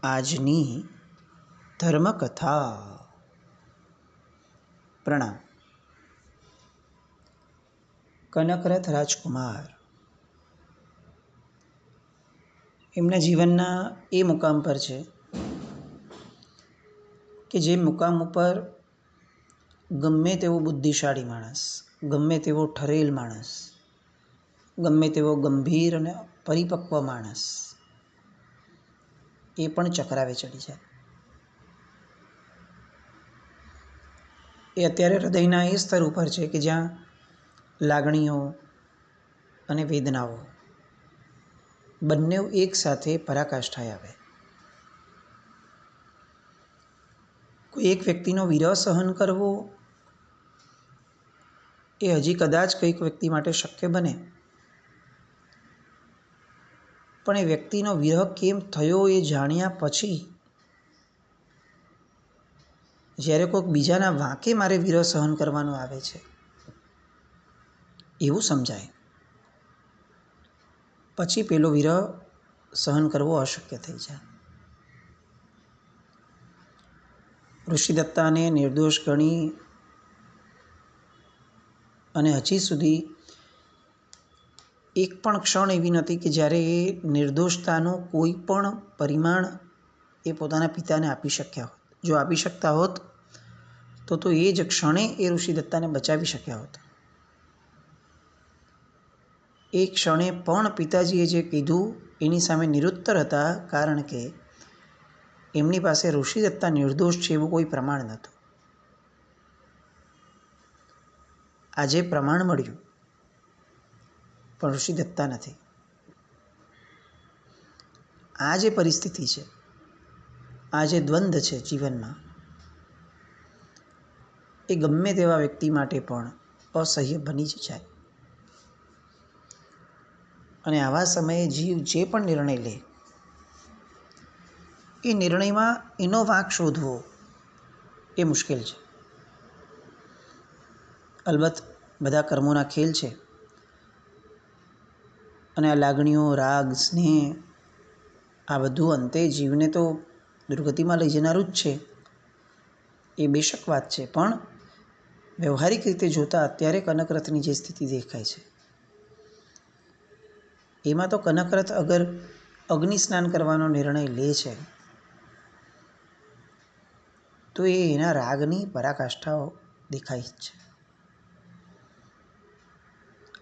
આજની ધર્મકથા. પ્રણામ. કનકરથ રાજકુમાર એમના જીવનના એ મુકામ પર છે કે જે મુકામ ઉપર ગમે તેવો બુદ્ધિશાળી માણસ, ગમે તેવો ઠરેલ માણસ, ગમે તેવો ગંભીર અને પરિપક્વ માણસ એ પણ ચકરાવે ચડી જાય. એ અત્યારે હૃદયના એ સ્તર ઉપર છે કે જ્યાં લાગણીઓ અને વેદનાઓ બંને એક સાથે પરાકાષ્ઠાએ આવે. કોઈ એક વ્યક્તિનો વિરહ સહન કરવો એ હજી કદાચ કંઈક વ્યક્તિ માટે શક્ય બને, પણ એ વ્યક્તિનો વિરહ કેમ થયો એ જાણ્યા પછી જ્યારે કોઈક બીજાના વાંકે મારે વિરહ સહન કરવાનો આવે છે એવું સમજાય, પછી પેલો વિરહ સહન કરવો અશક્ય થઈ જાય. ઋષિદત્તાને નિર્દોષ ગણી અને હજી સુધી એક પણ ક્ષણ એવી નથી કે જ્યારે એ નિર્દોષતાનું કોઈ પણ પરિમાણ એ પોતાના પિતાને આપી શક્યા હોત. જો આપી શકતા હોત તો એ જ ક્ષણે એ ઋષિદત્તાને બચાવી શક્યા હોત. એ ક્ષણે પણ પિતાજીએ જે કીધું એની સામે નિરુત્તર હતા, કારણ કે એમની પાસે ઋષિદત્તા નિર્દોષ છે એવું કોઈ પ્રમાણ નહોતું. આજે પ્રમાણ મળ્યું પણ ઋષિદત્તા નથી. આ જે પરિસ્થિતિ છે, આ જે દ્વંદ્વ છે જીવનમાં, એ ગમે તેવા વ્યક્તિ માટે પણ અસહ્ય બની જ જાય. અને આવા સમયે જીવ જે પણ નિર્ણય લે એ નિર્ણયમાં એનો વાંક શોધવો એ મુશ્કેલ છે. અલબત્ત બધા કર્મોના ખેલ છે અને આ લાગણીઓ, રાગ, સ્નેહ, આ બધું અંતે જીવને તો દુર્ગતિમાં લઈ જનારું જ છે, એ બેશક વાત છે. પણ વ્યવહારિક રીતે જોતાં અત્યારે કનકરથની જે સ્થિતિ દેખાય છે એમાં તો કનકરથ અગર અગ્નિ સ્નાન કરવાનો નિર્ણય લે છે તો એ એના રાગની પરાકાષ્ઠાઓ દેખાય જ છે.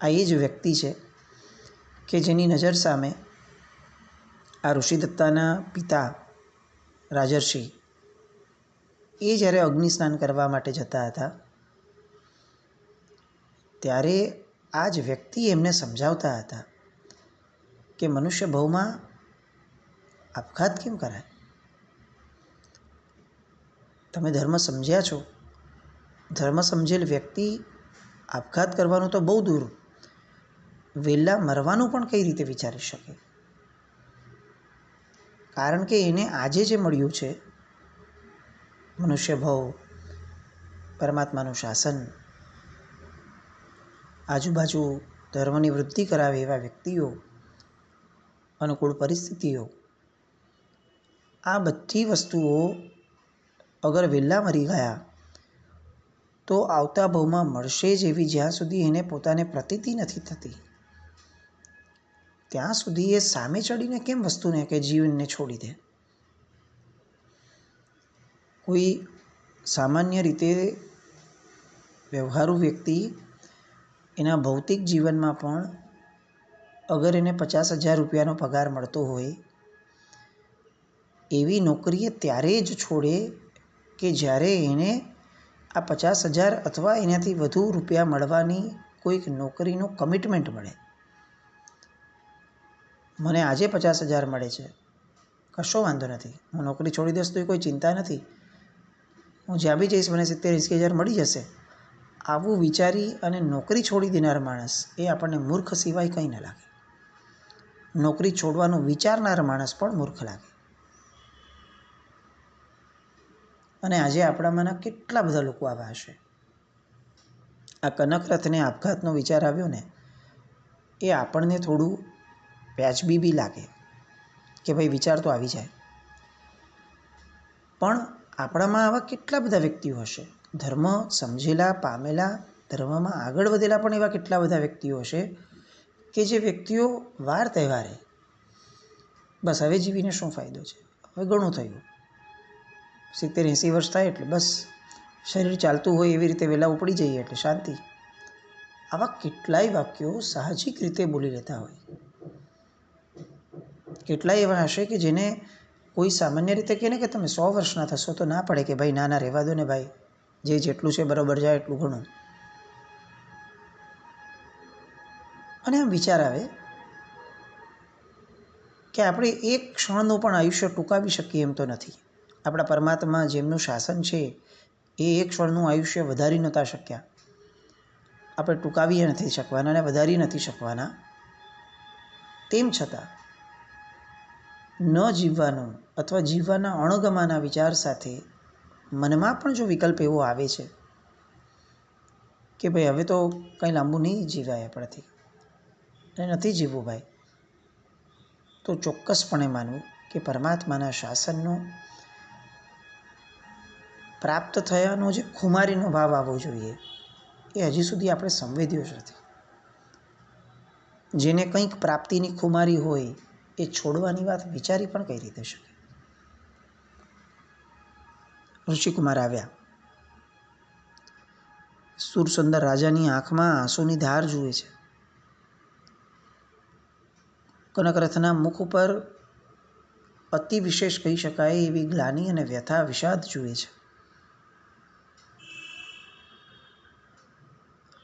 આ એ જ વ્યક્તિ છે કે જેની નજર સામે આ ઋષિદત્તાના પિતા રાજર્ષિ એ જ્યારે અગ્નિ સ્નાન કરવા માટે જતા હતા ત્યારે આ જ વ્યક્તિ એમને સમજાવતા હતા કે મનુષ્ય ભવમાં આપઘાત કેમ કરાય? તમે ધર્મ સમજ્યા છો, ધર્મ સમજેલ વ્યક્તિ આપઘાત કરવાનું તો બહુ દૂર, વહેલા મરવાનું પણ કઈ રીતે વિચારી શકે? કારણ કે એને આજે જે મળ્યું છે મનુષ્ય ભવ, પરમાત્માનું શાસન, આજુબાજુ ધર્મની વૃદ્ધિ કરાવે એવા વ્યક્તિઓ, અનુકૂળ પરિસ્થિતિઓ, આ બધી વસ્તુઓ અગર વહેલા મરી ગયા તો આવતા ભવમાં મળશે જ એવી જ્યાં સુધી એને પોતાને પ્રતીતિ નથી થતી ત્યાં સુધી એ સામે ચડીને કેમ વસ્તુને કે જીવનને છોડી દે? કોઈ સામાન્ય રીતે વ્યવહારુ વ્યક્તિ એના ભૌતિક જીવનમાં પણ અગર એને 50,000 રૂપિયાનો પગાર મળતો હોય એવી નોકરીએ ત્યારે જ છોડે કે જ્યારે એને આ 50,000 અથવા એનાથી વધુ રૂપિયા મળવાની કોઈક નોકરીનું કમિટમેન્ટ મળે. મને આજે 50,000 મળે છે, કશો વાંધો નથી, હું નોકરી છોડી દઈશ તો એ કોઈ ચિંતા નથી, હું જ્યાં બી જઈશ મને 70-80,000 મળી જશે, આવું વિચારી અને નોકરી છોડી દેનાર માણસ એ આપણને મૂર્ખ સિવાય કંઈ ન લાગે. નોકરી છોડવાનું વિચારનાર માણસ પણ મૂર્ખ લાગે. અને આજે આપણામાંના કેટલા બધા લોકો આવા હશે. આ કનકરથને આપઘાતનો વિચાર આવ્યો ને એ આપણને થોડું વ્યાજબી બી લાગે કે ભાઈ વિચાર તો આવી જાય, પણ આપણામાં આવા કેટલા બધા વ્યક્તિઓ હશે, ધર્મ સમજેલા, પામેલા, ધર્મમાં આગળ વધેલા પણ એવા કેટલા બધા વ્યક્તિઓ હશે કે જે વ્યક્તિઓ વાર તહેવારે બસ હવે જીવીને શું ફાયદો છે, હવે ઘણું થયું, 70-80 વર્ષ થાય એટલે બસ શરીર ચાલતું હોય એવી રીતે વહેલા ઉપડી જઈએ એટલે શાંતિ. આવા કેટલાય વાક્યો સાહજિક રીતે બોલી લેતા હોય. કેટલાય એવા હશે કે જેને કોઈ સામાન્ય રીતે કહે ને કે તમે 100 વર્ષના થશો તો ના પડે કે ભાઈ ના ના રહેવા દો ને ભાઈ, જે જેટલું છે બરાબર જાય એટલું ઘણું. અને આમ વિચાર આવે કે આપણે એક ક્ષણનું પણ આયુષ્ય ટૂંકાવી શકીએ એમ તો નથી. આપણા પરમાત્મા જેમનું શાસન છે એ એક ક્ષણનું આયુષ્ય વધારી નહોતા શક્યા, આપણે ટૂંકાવી નથી શકવાના અને વધારી નથી શકવાના. તેમ છતાં ન જીવવાનું અથવા જીવવાના અણગમાના વિચાર સાથે મનમાં પણ જો વિકલ્પ એવો આવે છે કે ભાઈ હવે તો કંઈ લાંબુ નહીં જીવાય આપણાથી અને નથી જીવવું ભાઈ, તો ચોક્કસપણે માનવું કે પરમાત્માના શાસનનો પ્રાપ્ત થયાનો જે ખુમારીનો ભાવ આવવો જોઈએ એ હજી સુધી આપણે સંવેદ્યો જ નથી. જેને કંઈક પ્રાપ્તિની ખુમારી હોય એ છોડવાની વાત વિચારી પણ કઈ રીતે શકે. ઋષિકુમાર આવ્યા, સુરસુંદર રાજાની આંખમાં આંસુની ધાર જુએ છે. કનકરથના મુખ ઉપર અતિ વિશેષ કહી શકાય એવી ગ્લાનિ અને વ્યથા વિષાદ જુએ છે.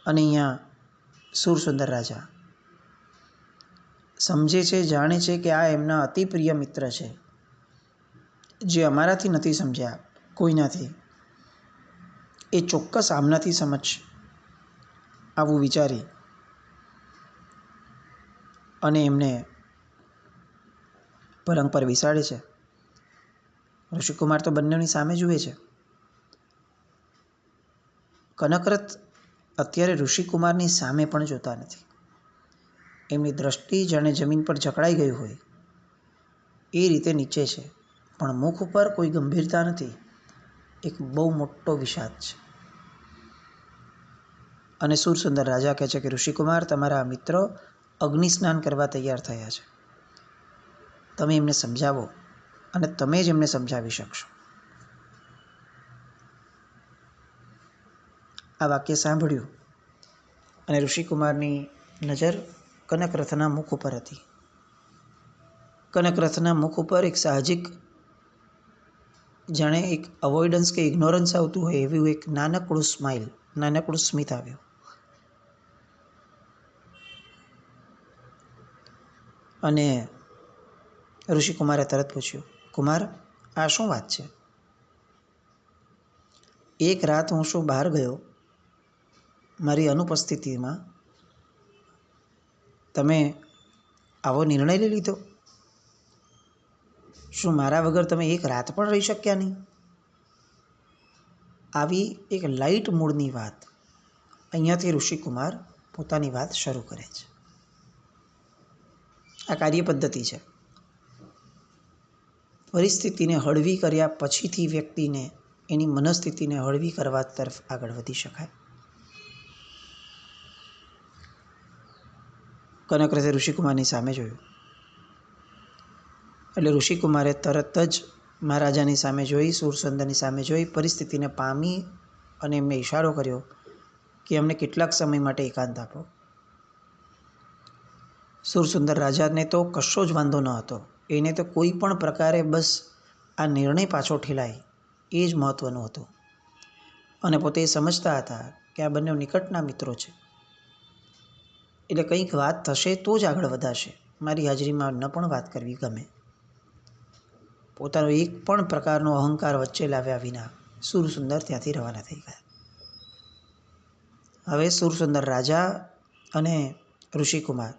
અને અહીંયા સુરસુંદર રાજા સમજે છે, જાણે છે કે આ એમના અતિ પ્રિય મિત્ર છે, જે અમારાથી નથી સમજ્યા કોઈનાથી, એ ચોક્કસ આમનાથી સમજશે. આવું વિચારી અને એમને પલંગ પર બેસાડે છે. ઋષિકુમાર તો બંનેની સામે જુએ છે. કનકરથ અત્યારે ઋષિકુમારની સામે પણ જોતા નથી. એમની દ્રષ્ટિ જાણે જમીન પર જકડાઈ ગઈ હોય એ રીતે નીચે છે, પણ મુખ ઉપર કોઈ ગંભીરતા નથી, એક બહુ મોટો વિષાદ છે. અને સુરસુંદર રાજા કહે છે કે ઋષિકુમાર, તમારા મિત્ર અગ્નિ સ્નાન કરવા તૈયાર થયા છે, તમે એમને સમજાવો અને તમે જ એમને સમજાવી શકશો. આ વાક્ય સાંભળ્યું અને ઋષિકુમારની નજર કનકરથના મુખ ઉપર હતી. કનકરથના મુખ ઉપર એક સાહજિક જાણે એક અવોઇડન્સ કે ઇગ્નોરન્સ આવતું હોય એવું એક નાનકડું સ્માઇલ, નાનકડું સ્મિત આવ્યું. અને ઋષિકુમારે તરત પૂછ્યું, કુમાર, આ શું વાત છે? એક રાત હું શું બહાર ગયો, મારી અનુપસ્થિતિમાં તમે આવો નિર્ણય લઈ લીધો? શું મારા વગર તમે એક રાત પણ રહી શક્યા નહીં? આવી એક લાઇટ મૂડની વાત અહીંયાથી ઋષિકુમાર પોતાની વાત શરૂ કરે છે. આ કાર્ય પદ્ધતિ છે. પરિસ્થિતિને હળવી કર્યા પછીથી વ્યક્તિને એની મનસ્થિતિને હળવી કરવા તરફ આગળ વધી શકાય. કનકરથે ઋષિકુમારની સામે જોયું એટલે ઋષિકુમારે તરત જ મહારાજાની સામે જોઈ, સુરસુંદરની સામે જોઈ, પરિસ્થિતિને પામી અને એમને ઇશારો કર્યો કે અમને કેટલાક સમય માટે એકાંત આપો. સુરસુંદર રાજાને તો કશો જ વાંધો ન હતો. એને તો કોઈ પણ પ્રકારે બસ આ નિર્ણય પાછો ઠેલાય એ જ મહત્ત્વનું હતું. અને પોતે સમજતા હતા કે આ બંને નિકટના મિત્રો છે, એટલે કંઈક વાત થશે તો જ આગળ વધાશે. મારી હાજરીમાં ન પણ વાત કરવી ગમે. પોતાનો એક પણ પ્રકારનો અહંકાર વચ્ચે લાવ્યા વિના સુરસુંદર ત્યાંથી રવાના થઈ ગયા. હવે સુરસુંદર રાજા અને ઋષિકુમાર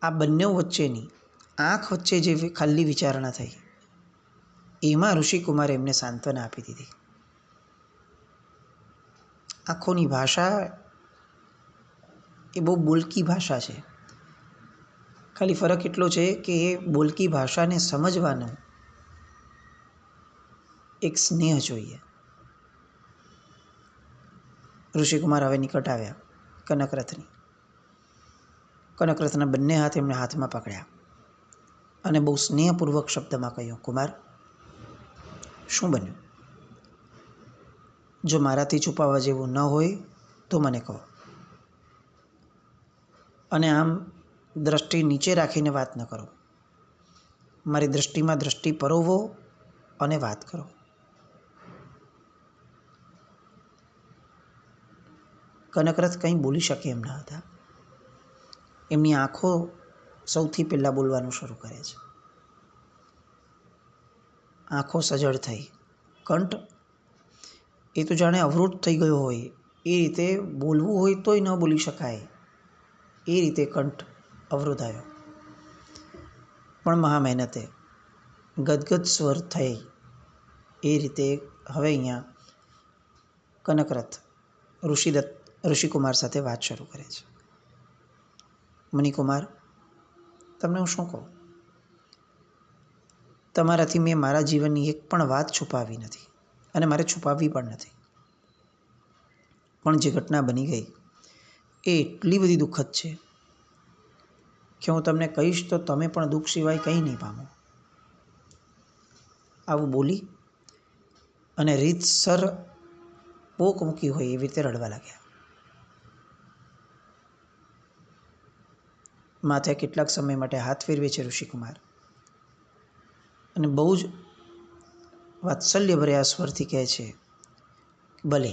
આ બંને વચ્ચેની આંખ વચ્ચે જે ખાલી વિચારણા થઈ એમાં ઋષિકુમારે એમને સાંત્વના આપી દીધી. આંખોની ભાષા એ બહુ બોલકી ભાષા છે. ખાલી ફરક એટલો છે કે એ બોલકી ભાષાને સમજવાનું એક સ્નેહ જોઈએ. ઋષિકુમાર હવે નિકટ આવ્યા કનકરથની. કનકરથના બંને હાથ એમણે હાથમાં પકડ્યા અને બહુ સ્નેહપૂર્વક શબ્દમાં કહ્યું, કુમાર, શું બન્યું? જો મારાથી છુપાવવા જેવું ન હોય તો મને કહો. અને આમ દ્રષ્ટિ નીચે રાખીને વાત ન કરો. મારી દૃષ્ટિમાં દૃષ્ટિ પરોવો અને વાત કરો. કનકરથ કંઈ બોલી શકે એમ ન હતા. એમની આંખો સૌથી પહેલાં બોલવાનું શરૂ કરે છે. આંખો સજળ થઈ, કંઠ એ તો જાણે અવરોધ થઈ ગયો હોય એ રીતે, બોલવું હોય તોય ન બોલી શકાય એ રીતે કંઠ અવરોધાયો. પણ મહા મહેનતે ગદગદ સ્વર થઈ એ રીતે હવે અહીંયા કનકરથ ઋષિકુમાર સાથે વાત શરૂ કરે છે. મુનિકુમાર, તમને હું શું કહું? તમારાથી મેં મારા જીવનની એક પણ વાત છુપાવી નથી અને મારે છુપાવવી પણ નથી. પણ જે ઘટના બની ગઈ એ એટલી બધી દુઃખદ છે કે હું તમને કહીશ તો તમે પણ દુઃખ સિવાય કંઈ નહીં પામો. આવું બોલી અને રીતસર પોક મૂકી હોય એવી રીતે રડવા લાગ્યા. માથે કેટલાક સમય માટે હાથ ફેરવે છે ઋષિકુમાર અને બહુ જ વાત્સલ્યભર્યા સ્વરથી કહે છે, ભલે,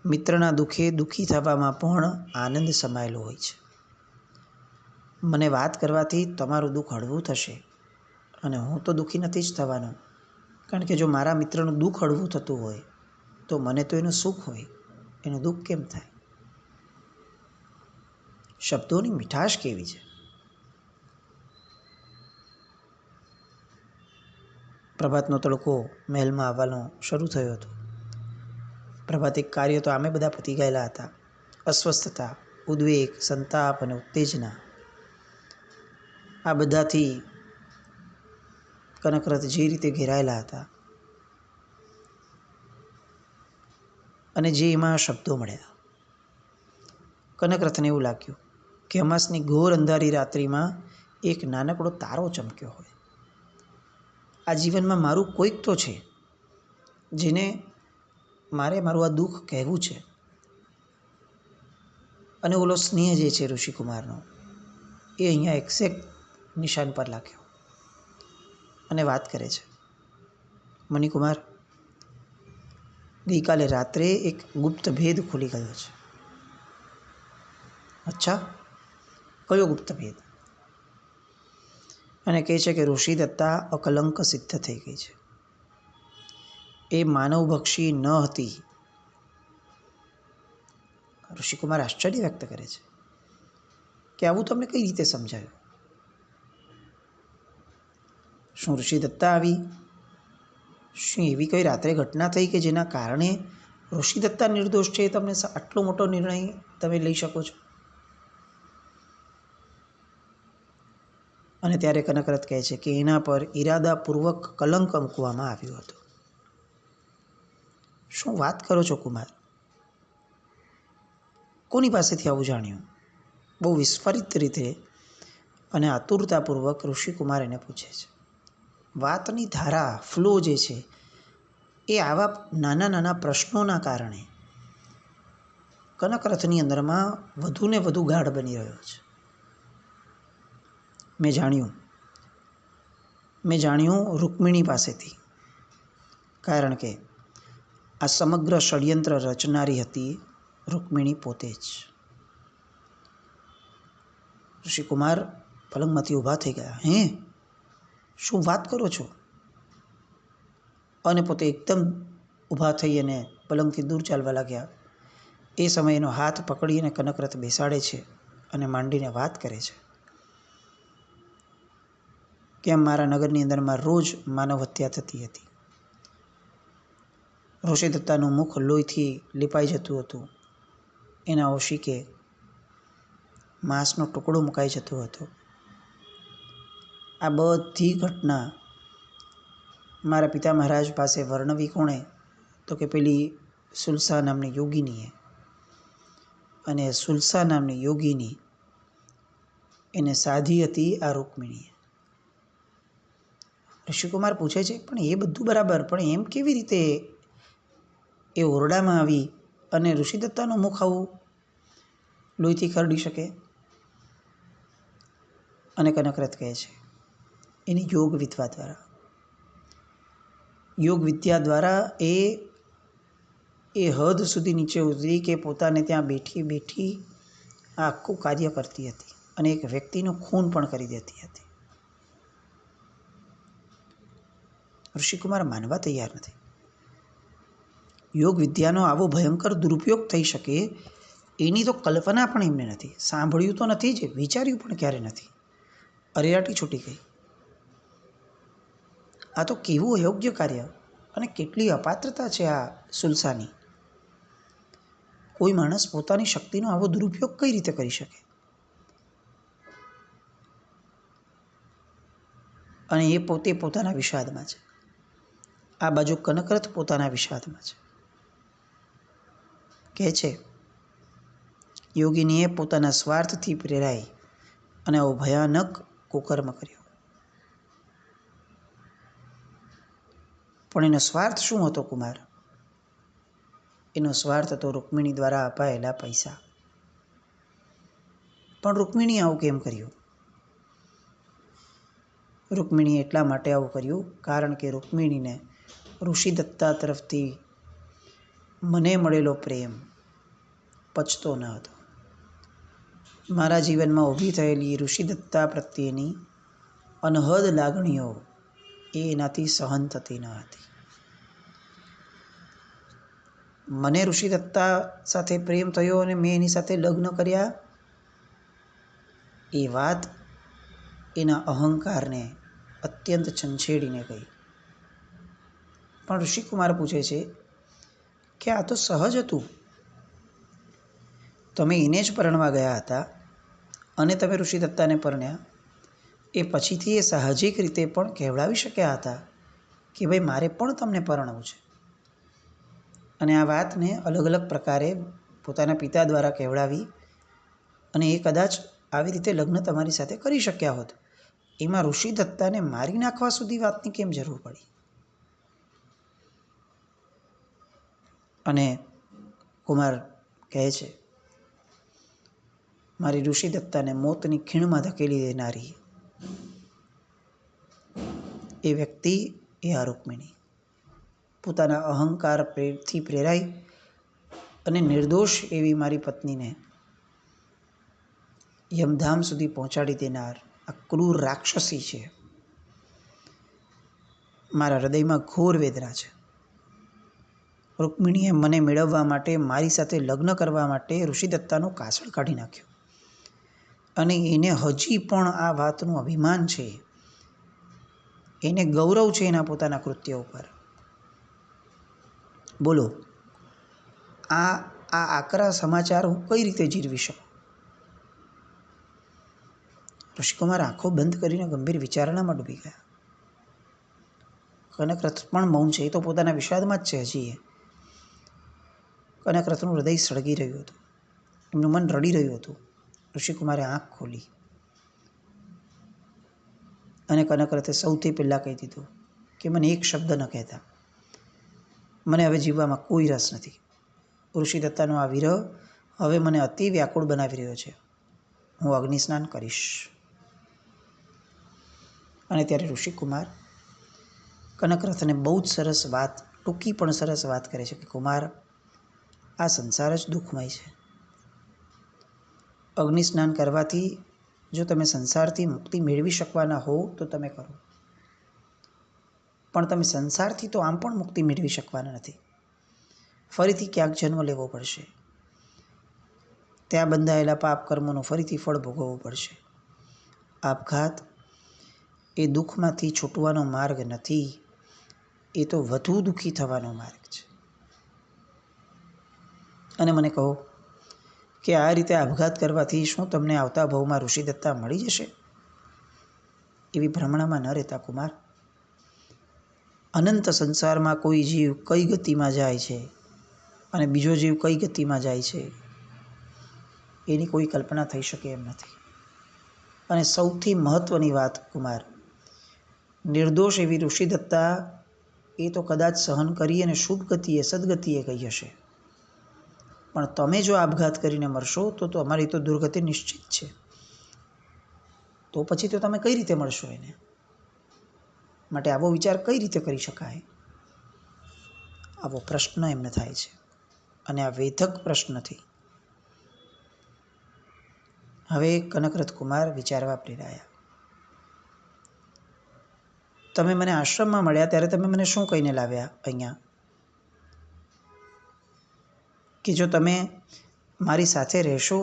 મિત્રના દુઃખે દુઃખી થવામાં પણ આનંદ સમાયેલો હોય છે. મને વાત કરવાથી તમારું દુઃખ હળવું થશે અને હું તો દુઃખી નથી જ થવાનો, કારણ કે જો મારા મિત્રનું દુઃખ હળવું થતું હોય તો મને તો એનું સુખ હોય, એનું દુઃખ કેમ થાય? શબ્દોની મીઠાશ કેવી છે! પ્રભાતનો તડકો મહેલમાં આવવાનો શરૂ થયો હતો. પ્રભાતિક કાર્યો તો આમે બધા પતી ગયેલા હતા. અસ્વસ્થતા, ઉદ્વેગ, સંતાપ અને ઉત્તેજના, આ બધાથી કનકરથ જે રીતે ઘેરાયેલા હતા અને જે એમાં શબ્દો મળ્યા, કનકરથને એવું લાગ્યું કે અમાસની ઘોર અંધારી રાત્રિમાં એક નાનકડો તારો ચમક્યો હોય. આ જીવનમાં મારું કોઈક તો છે જેને મારે મારું આ દુઃખ કહેવું છે. અને ઓલો સ્નેહ જે છે ઋષિકુમારનો એ અહીંયા એક્ઝેક્ટ નિશાન પર લાગ્યો અને વાત કરે છે, મણિકુમાર, ગઈકાલે રાત્રે એક ગુપ્ત ભેદ ખુલી ગયો છે. અચ્છા, કયો ગુપ્ત ભેદ? અને કહે છે કે ઋષિદત્તા અકલંક સિદ્ધ થઈ ગઈ છે. એ માનવભક્ષી ન હતી. ઋષિકુમાર આશ્ચર્ય વ્યક્ત કરે છે કે આવું તમને કઈ રીતે સમજાયું? શું ઋષિદત્તા આવી? શું એવી કઈ રાત્રે ઘટના થઈ કે જેના કારણે ઋષિદત્તા નિર્દોષ છે એ તમને આટલો મોટો નિર્ણય તમે લઈ શકો છો? અને ત્યારે કનકરથ કહે છે કે એના પર ઈરાદાપૂર્વક કલંક મૂકવામાં આવ્યું હતું. શું વાત કરો છો કુમાર? કોની પાસેથી આવું જાણ્યું? બહુ વિસ્ફારિત રીતે અને આતુરતાપૂર્વક ઋષિકુમાર એને પૂછે છે. વાતની ધારા, ફ્લો જે છે એ આવા નાના નાના પ્રશ્નોના કારણે કનકરથની અંદરમાં વધુ ને વધુ ગાઢ બની રહ્યો છે. મેં જાણ્યું રૂકમિણી પાસેથી, કારણ કે આ સમગ્ર ષડયંત્ર રચનારી હતી રૂકમિણી પોતે જ. ઋષિકુમાર પલંગમાંથી ઊભા થઈ ગયા. હે, શું વાત કરો છો? અને પોતે એકદમ ઊભા થઈ અને પલંગથી દૂર ચાલવા લાગ્યા. એ સમયે એનો હાથ પકડીને કનકરથ બેસાડે છે અને માંડીને વાત કરે છે. કેમ મારા નગરની અંદરમાં રોજ માનવ હત્યા થતી હતી. ઋષિદત્તાનું મુખ લોહીથી લીપાઈ જતું હતું. એના ઓશિકે માંસનો ટુકડો મુકાઈ જતો હતો. આ બધી ઘટના મારા પિતા મહારાજ પાસે વર્ણવી કોણે? તો કે પેલી સુલસા નામની યોગીનીએ. અને સુલસા નામની યોગીની એને સાધી હતી આ રૂકમિણીએ. ઋષિકુમાર પૂછે છે, પણ એ બધું બરાબર, પણ એમ કેવી રીતે એ ઓરડામાં આવી અને ઋષિદત્તાનું મુખ આવું લોહીથી ખરડી શકે? અને કનકરથ કહે છે, એની યોગ વિદ્યા દ્વારા એ હદ સુધી નીચે ઉતરી કે પોતાને ત્યાં બેઠી બેઠી આ આખું કાર્ય કરતી હતી અને એક વ્યક્તિનું ખૂન પણ કરી દેતી હતી. ઋષિકુમાર માનવા તૈયાર નથી. યોગ વિદ્યાનો આવો ભયંકર દુરુપયોગ થઈ શકે એની તો કલ્પના પણ એમને નથી. સાંભળ્યું તો નથી જ, વિચાર્યું પણ ક્યારે નથી. અરેરાટી છૂટી ગઈ. આ તો કેવું અયોગ્ય કાર્ય અને કેટલી અપાત્રતા છે આ સુલસાની. કોઈ માણસ પોતાની શક્તિનો આવો દુરુપયોગ કઈ રીતે કરી શકે? અને એ પોતે પોતાના વિષાદમાં છે. આ બાજુ કનકરથ પોતાના વિષાદમાં છે. કહે છે, યોગિનીએ પોતાના સ્વાર્થથી પ્રેરાઈ અને આવો ભયાનક કુકર્મ કર્યો. પણ એનો સ્વાર્થ શું હતો કુમાર? એનો સ્વાર્થ હતો રૂકમિણી દ્વારા અપાયેલા પૈસા. પણ રૂકમિણીએ આવું કેમ કર્યું? રૂકમિણીએ એટલા માટે આવું કર્યું કારણ કે રૂકમિણીને ઋષિદત્તા તરફથી મને મળેલો પ્રેમ પચતો ન હતો. મારા જીવનમાં ઊભી થયેલી ઋષિદત્તા પ્રત્યેની અનહદ લાગણીઓ એ એનાથી સહન થતી ન હતી. મને ઋષિદત્તા સાથે પ્રેમ થયો અને મેં એની સાથે લગ્ન કર્યા, એ વાત એના અહંકારને અત્યંત છંછેડીને ગઈ. પણ ઋષિકુમાર પૂછે છે કે આ તો સહજ હતું. તમે એને જ પરણવા ગયા હતા અને તમે ઋષિદત્તાને પરણ્યા. એ પછીથી એ સાહજિક રીતે પણ કહેવડાવી શક્યા હતા કે ભાઈ મારે પણ તમને પરણવું છે. અને આ વાતને અલગ અલગ પ્રકારે પોતાના પિતા દ્વારા કહેવડાવી અને એ કદાચ આવી રીતે લગ્ન તમારી સાથે કરી શક્યા હોત. એમાં ઋષિદત્તાને મારી નાખવા સુધી વાતની કેમ જરૂર પડી? અને કુમાર કહે છે, મારી ઋષિદત્તાને મોતની ખીણમાં ધકેલી દેનારી એ વ્યક્તિ એ આ રૂકમિણી. પોતાના અહંકારથી પ્રેરાઈ અને નિર્દોષ એવી મારી પત્નીને યમધામ સુધી પહોંચાડી દેનાર આ ક્રૂર રાક્ષસી છે. મારા હૃદયમાં ઘોર વેદના છે. રૂકમિણીએ મને મેળવવા માટે, મારી સાથે લગ્ન કરવા માટે ઋષિદત્તાનું કાસળ કાઢી નાખ્યું. અને એને હજી પણ આ વાતનું અભિમાન છે, એને ગૌરવ છે એના પોતાના કૃત્ય ઉપર. બોલો, આ આકરા સમાચાર હું કઈ રીતે જીરવી શકું? ઋષિકુમાર આંખો બંધ કરીને ગંભીર વિચારણામાં ડૂબી ગયા. કનકરથ પણ મૌન છે. એ તો પોતાના વિષાદમાં જ છે હજી. કનકરથનું હૃદય સળગી રહ્યું હતું, એમનું મન રડી રહ્યું હતું. ઋષિકુમારે આંખ ખોલી અને કનકરથે સૌથી પહેલાં કહી દીધું કે મને એક શબ્દ ન કહેતા. મને હવે જીવવામાં કોઈ રસ નથી. ઋષિદત્તાનો આ વિરહ હવે મને અતિ વ્યાકુળ બનાવી રહ્યો છે. હું અગ્નિસ્નાન કરીશ. અને ત્યારે ઋષિકુમાર કનકરથને બહુ જ સરસ વાત, ટૂંકી પણ સરસ વાત કરે છે કે કુમાર, આ સંસાર જ દુઃખમય છે. અગ્નિસ્નાન કરવાથી જો તમે સંસારથી મુક્તિ મેળવી શકવાના હો તો તમે કરો, પણ તમે સંસારથી તો આમ પણ મુક્તિ મેળવી શકવાના નથી. ફરીથી ક્યાંક જન્મ લેવો પડશે. ત્યાં બંધાયેલા પાપ કર્મોનું ફરીથી ફળ ભોગવવું પડશે. આપઘાત એ દુઃખમાંથી છૂટવાનો માર્ગ નથી, એ તો વધુ દુઃખી થવાનો માર્ગ છે. અને મને કહો કે આ રીતે આપઘાત કરવાથી શું તમને આવતા ભાવમાં ઋષિદત્તા મળી જશે? એવી ભ્રમણામાં ન રહેતા કુમાર. અનંત સંસારમાં કોઈ જીવ કઈ ગતિમાં જાય છે અને બીજો જીવ કઈ ગતિમાં જાય છે એની કોઈ કલ્પના થઈ શકે એમ નથી. અને સૌથી મહત્ત્વની વાત કુમાર, નિર્દોષ એવી ઋષિદત્તા એ તો કદાચ સહન કરી અને શુભ ગતિએ સદગતિએ ગઈ હશે, પણ તમે જો આપઘાત કરીને મરશો તો અમારી તો દુર્ગતિ નિશ્ચિત છે. તો પછી તો તમે કઈ રીતે મળશો એને? માટે આવો વિચાર કઈ રીતે કરી શકાય? આવો પ્રશ્ન એમને થાય છે. અને આ વેધક પ્રશ્નથી હવે કનકરથ કુમાર વિચારવા પ્રેરાયા. તમે મને આશ્રમમાં મળ્યા ત્યારે તમે મને શું કહીને લાવ્યા અહીંયા? કે જો તમે મારી સાથે રહેશો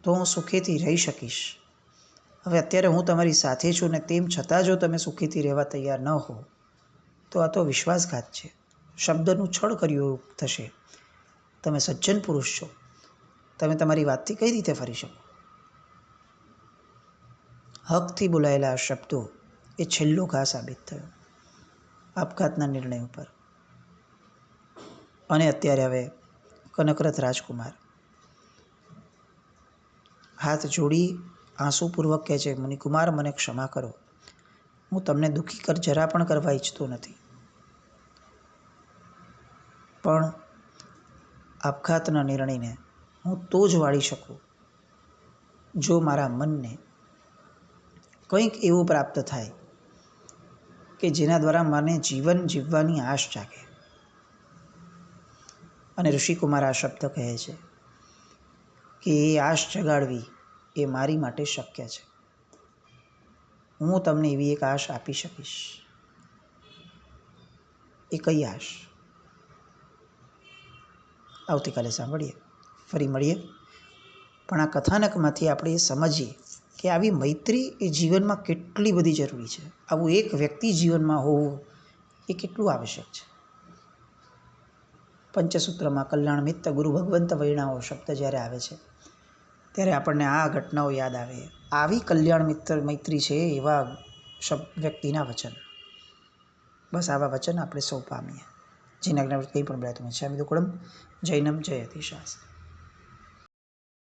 તો હું સુખેથી રહી શકીશ. હવે અત્યારે હું તમારી સાથે છું ને તેમ છતાં જો તમે સુખેથી રહેવા તૈયાર ન હો તો આ તો વિશ્વાસઘાત છે. શબ્દનું છળ કર્યું થશે. તમે સજ્જન પુરુષ છો, તમે તમારી વાતથી કઈ રીતે ફરી શકો? હકથી બોલાયેલા આ શબ્દો એ છેલ્લો ઘા સાબિત થયો આપઘાતના નિર્ણય ઉપર. અને અત્યારે હવે કનકરથ રાજકુમાર હાથ જોડી આંસુપૂર્વક કહે છે, મુનિકુમાર મને ક્ષમા કરો, હું તમને દુઃખી જરા પણ કરવા ઈચ્છતો નથી, પણ આપઘાતના નિર્ણયને હું તો જ વાળી શકું જો મારા મનને કંઈક એવું પ્રાપ્ત થાય કે જેના દ્વારા મને જીવન જીવવાની આશ જાગે. અને ઋષિકુમાર આ શબ્દ કહે છે કે એ આશ જગાડવી એ મારી માટે શક્ય છે. હું તમને એવી એક આશ આપી શકીશ. એ કઈ આશ? આવતીકાલે સાંભળીએ, ફરી મળીએ. પણ આ કથાનકમાંથી આપણે એ સમજીએ કે આવી મૈત્રી એ જીવનમાં કેટલી બધી જરૂરી છે. આવું એક વ્યક્તિ જીવનમાં હોવું એ કેટલું આવશ્યક છે. પંચસૂત્રમાં કલ્યાણ મિત્ર ગુરુ ભગવંત વૈણાઓ શબ્દ જ્યારે આવે છે ત્યારે આપણને આ ઘટનાઓ યાદ આવે. આવી કલ્યાણ મિત્ર મૈત્રી છે એવા વ્યક્તિના વચન. બસ આવા વચન આપણે સૌ પામીએ. જેના કંઈ પણ બોલ્યા તમે ઈચ્છામિ દુક્કડમ. જૈનમ જયતિ શાસ્ત્રી.